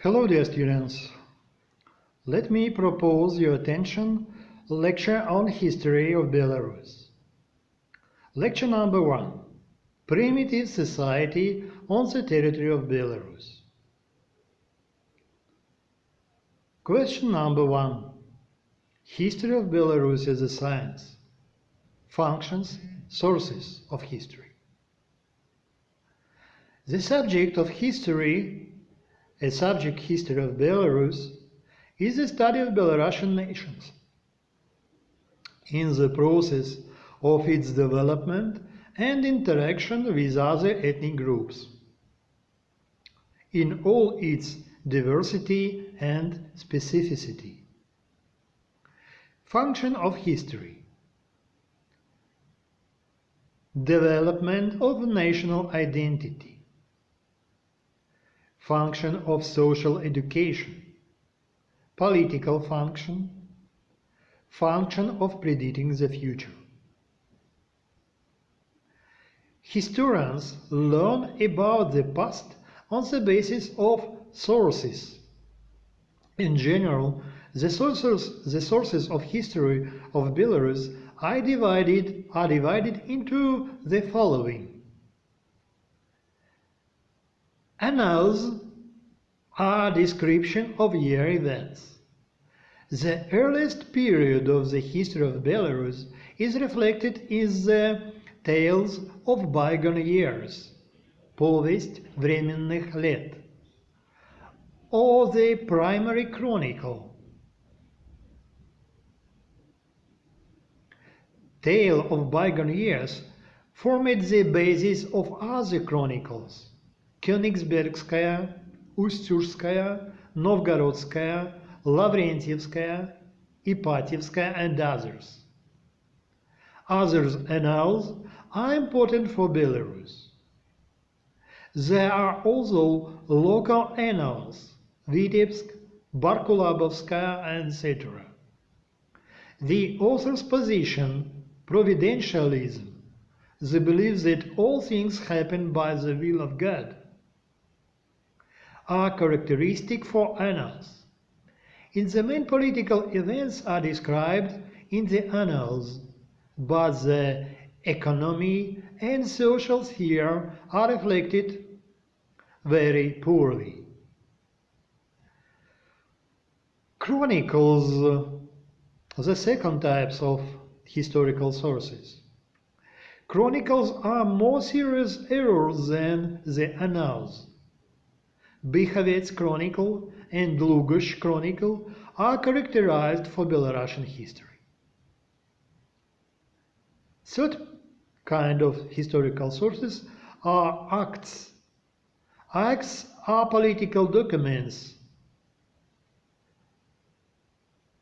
Hello dear students, let me propose your attention lecture on history of Belarus. Lecture number 1. Primitive society on the territory of Belarus. Question number 1. History of Belarus as a science. Functions, sources of history. The subject of history, a subject history of Belarus, is the study of Belarusian nations in the process of its development and interaction with other ethnic groups, in all its diversity and specificity. Function of history: development of national identity, function of social education, political function, function of predicting the future. Historians learn about the past on the basis of sources. In general, the sources of history of Belarus are divided into the following. Annals are description of year events. The earliest period of the history of Belarus is reflected in the tales of bygone years, повесть временных лет, or the primary chronicle. Tale of bygone years formed the basis of other chronicles: Königsbergskaya, Ustюжская, Novgorodskaya, Lavrentievskaya, Ipatievskaya, and others. Other annals are important for Belarus. There are also local annals, Vitebsk, Barkulabovskaya, etc. The author's position, providentialism, the belief that all things happen by the will of God, are characteristic for annals. In the main political events are described in the annals, but the economy and social sphere are reflected very poorly. Chronicles, the second type of historical sources. Chronicles are more serious errors than the annals. Bychovets Chronicle and Dlugosh Chronicle are characterized for Belarusian history. Third kind of historical sources are acts. Acts are political documents,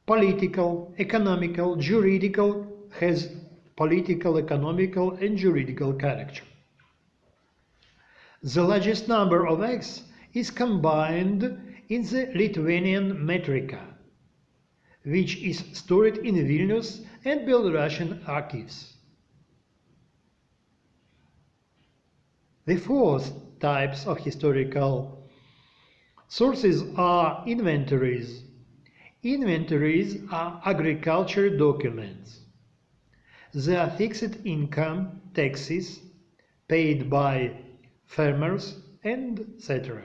political, economical, juridical, has political, economical, and juridical character. The largest number of acts is combined in the Lithuanian Metrica, which is stored in Vilnius and Belarusian archives. The fourth types of historical sources are inventories. Inventories are agriculture documents. They are fixed income taxes paid by farmers and etc.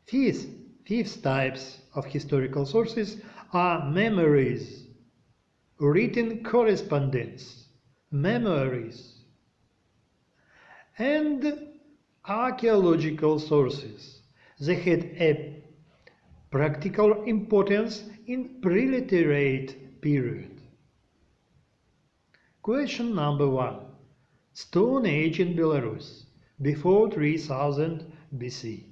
Fifth types of historical sources are memories, written correspondence, memoirs, and archaeological sources. They had a practical importance in pre-literate period. Question number 1. Stone Age in Belarus, before 3000 BC.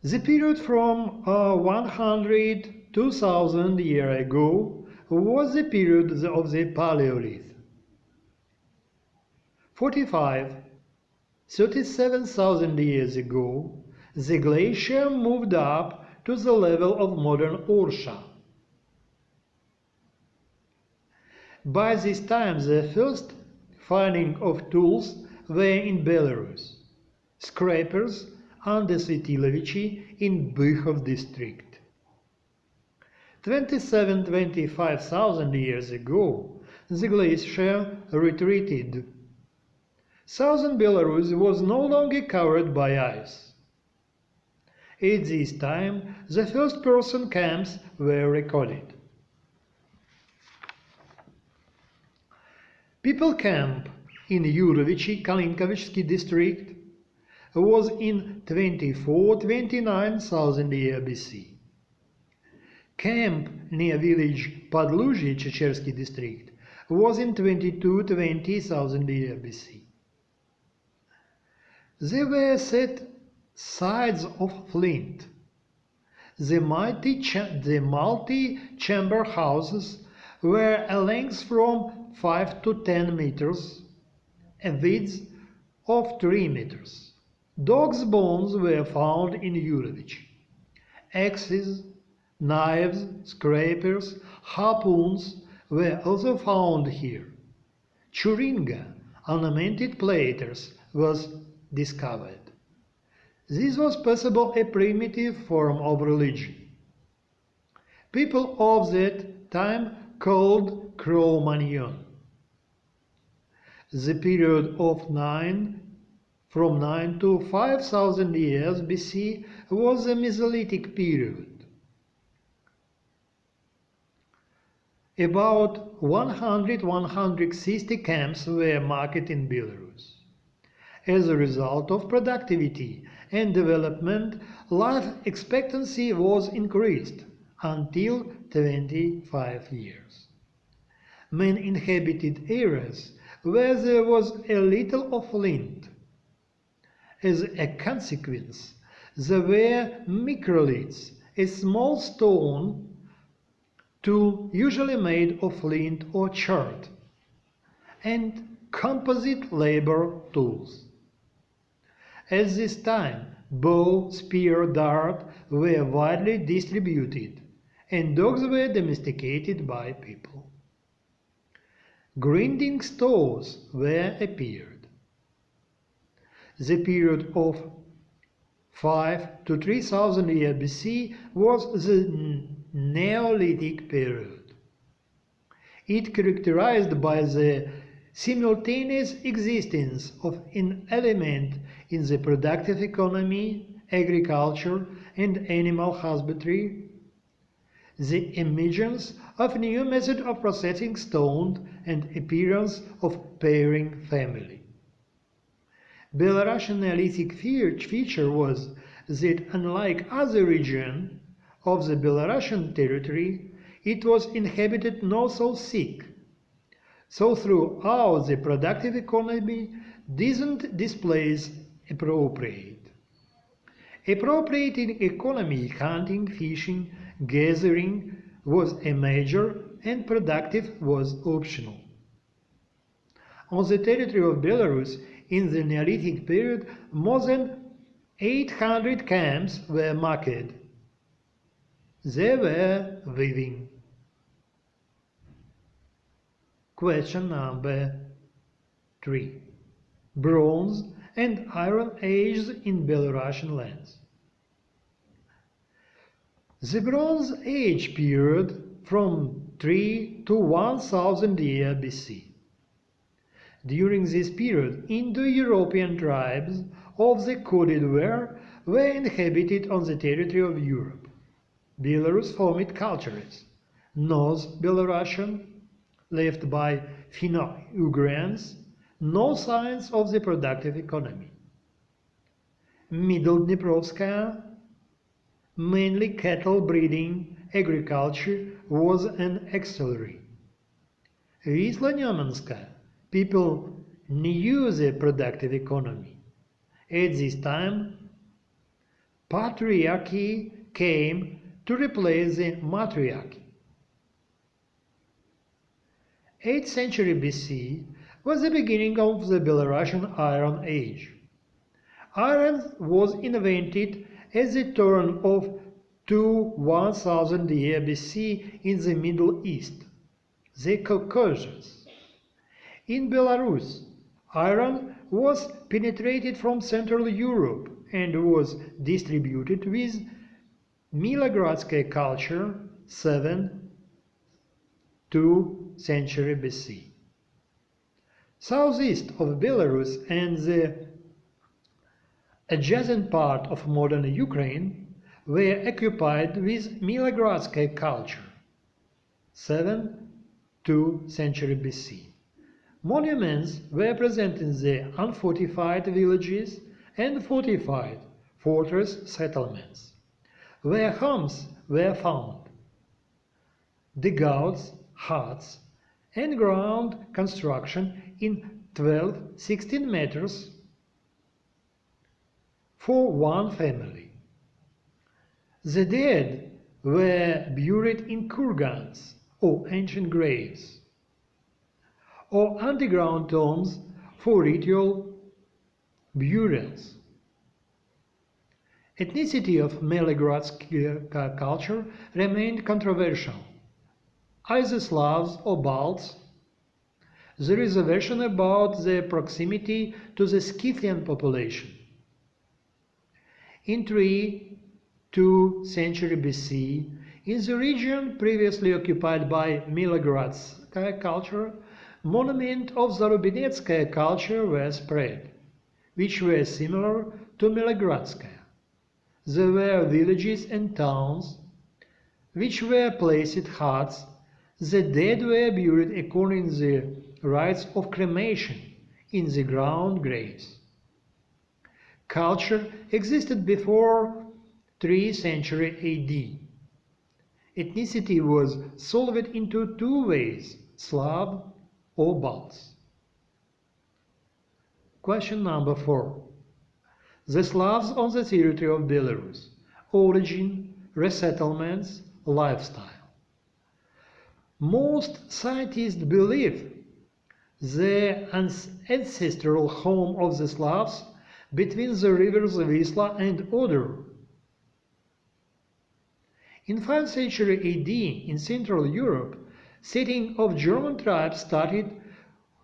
The period from 100 to 2000 years ago was the period of the Paleolithic. 37,000 years ago, the glacier moved up to the level of modern Orsha. By this time, the first finding of tools were in Belarus. Scrapers Andesitilovichi in Bychov district. 27–25,000 years ago, the glacier retreated. Southern Belarus was no longer covered by ice. At this time, the first-person camps were recorded. People camp in Yurovichi-Kalinkovsky district was in 24–29,000 year BC. Camp near village Podluzhye, Chechersky district, was in 22–20,000 year BC. They were set sides of flint. The multi-chamber houses were a length from 5 to 10 meters, a width of 3 meters. Dogs' bones were found in Yurovich. Axes, knives, scrapers, harpoons were also found here. Churinga, ornamented platters, was discovered. This was possible a primitive form of religion. People of that time called Cro-Magnon. The period of from 9 to 5,000 years BC was the Mesolithic period. About 100–160 camps were marked in Belarus. As a result of productivity and development, life expectancy was increased until 25 years. Men inhabited areas where there was a little of flint. As a consequence, there were microliths, a small stone tool usually made of flint or chert, and composite labor tools. At this time, bow, spear, dart were widely distributed, and dogs were domesticated by people. Grinding stoves were appeared. The period of 5 to 3,000 years BC was the Neolithic period. It characterized by the simultaneous existence of an element in the productive economy, agriculture, and animal husbandry, the emergence of a new method of processing stone, and appearance of pairing family. Belarusian Neolithic feature was that, unlike other regions of the Belarusian territory, it was inhabited not so thick. So throughout the productive economy, decent displays appropriate. Appropriating economy, hunting, fishing, gathering was a major, and productive was optional. On the territory of Belarus, in the Neolithic period, more than 800 camps were marked. They were weaving. Question number 3. Bronze and Iron Ages in Belarusian lands. The Bronze Age period from 3 to 1000 years BC. During this period, Indo-European tribes of the Coded were inhabited on the territory of Europe. Belarus formed cultures: North Belarusian, left by Finno-Ugrians, no signs of the productive economy. Middle Dniprovskaya, mainly cattle breeding, agriculture was an auxiliary. Wisla-Nemanskaya, people knew the productive economy. At this time, patriarchy came to replace the matriarchy. 8th century BC was the beginning of the Belarusian Iron Age. Iron was invented at the turn of 1000 years BC in the Middle East, the Caucasus. In Belarus, iron was penetrated from Central Europe and was distributed with Milogradskaya culture 7 2 century BC. Southeast of Belarus and the adjacent part of modern Ukraine were occupied with Milogradskaya culture 7 2 century BC. Monuments were present in the unfortified villages and fortified fortress settlements, where homes were found. Dugouts, huts, and ground construction in 12-16 meters for one family. The dead were buried in kurgans or ancient graves, or underground tombs for ritual burials. Ethnicity of Milogradskaya culture remained controversial. Either Slavs or Balts. There is a version about the proximity to the Scythian population. In 3-2 century BC, in the region previously occupied by Milogradskaya culture, monuments of Zarubinetskaya culture were spread, which were similar to Milogradskaya. There were villages and towns, which were placed huts. The dead were buried according to the rites of cremation in the ground graves. Culture existed before 3 century AD. Ethnicity was solved into two ways, Slav or Balts. Question number 4. The Slavs on the territory of Belarus. Origin, resettlements, lifestyle. Most scientists believe the ancestral home of the Slavs between the rivers Wisla and Oder. In 5th century AD in Central Europe, setting of German tribes started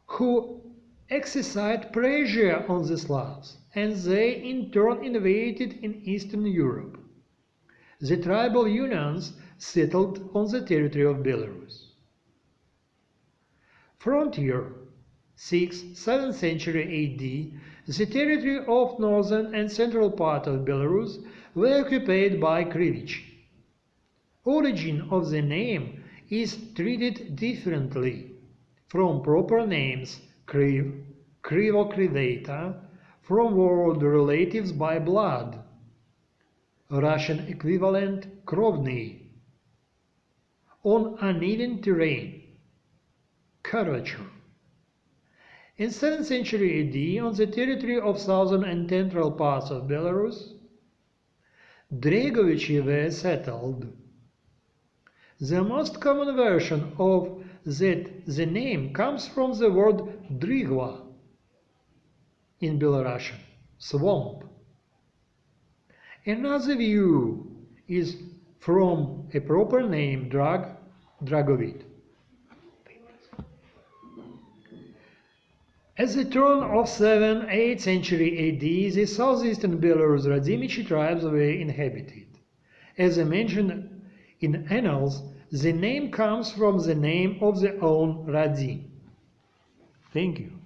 who exercised pressure on the Slavs, and they in turn invaded in Eastern Europe. The tribal unions settled on the territory of Belarus. Frontier, 6th-7th century AD, the territory of northern and central part of Belarus were occupied by Krivich. Origin of the name is treated differently from proper names Kriv, Krivo-Kriveta, from world relatives by blood, Russian equivalent Krovny, on uneven terrain, curvature. In 7th century AD, on the territory of southern and central parts of Belarus, Dregovichi were settled. The most common version of that the name comes from the word Drigva in Belarusian, swamp. Another view is from a proper name, Dragovit. At the turn of 7th-8th century AD, the southeastern Belarus Radzimichi tribes were inhabited. As I mentioned in annals, the name comes from the name of the own Radzi. Thank you.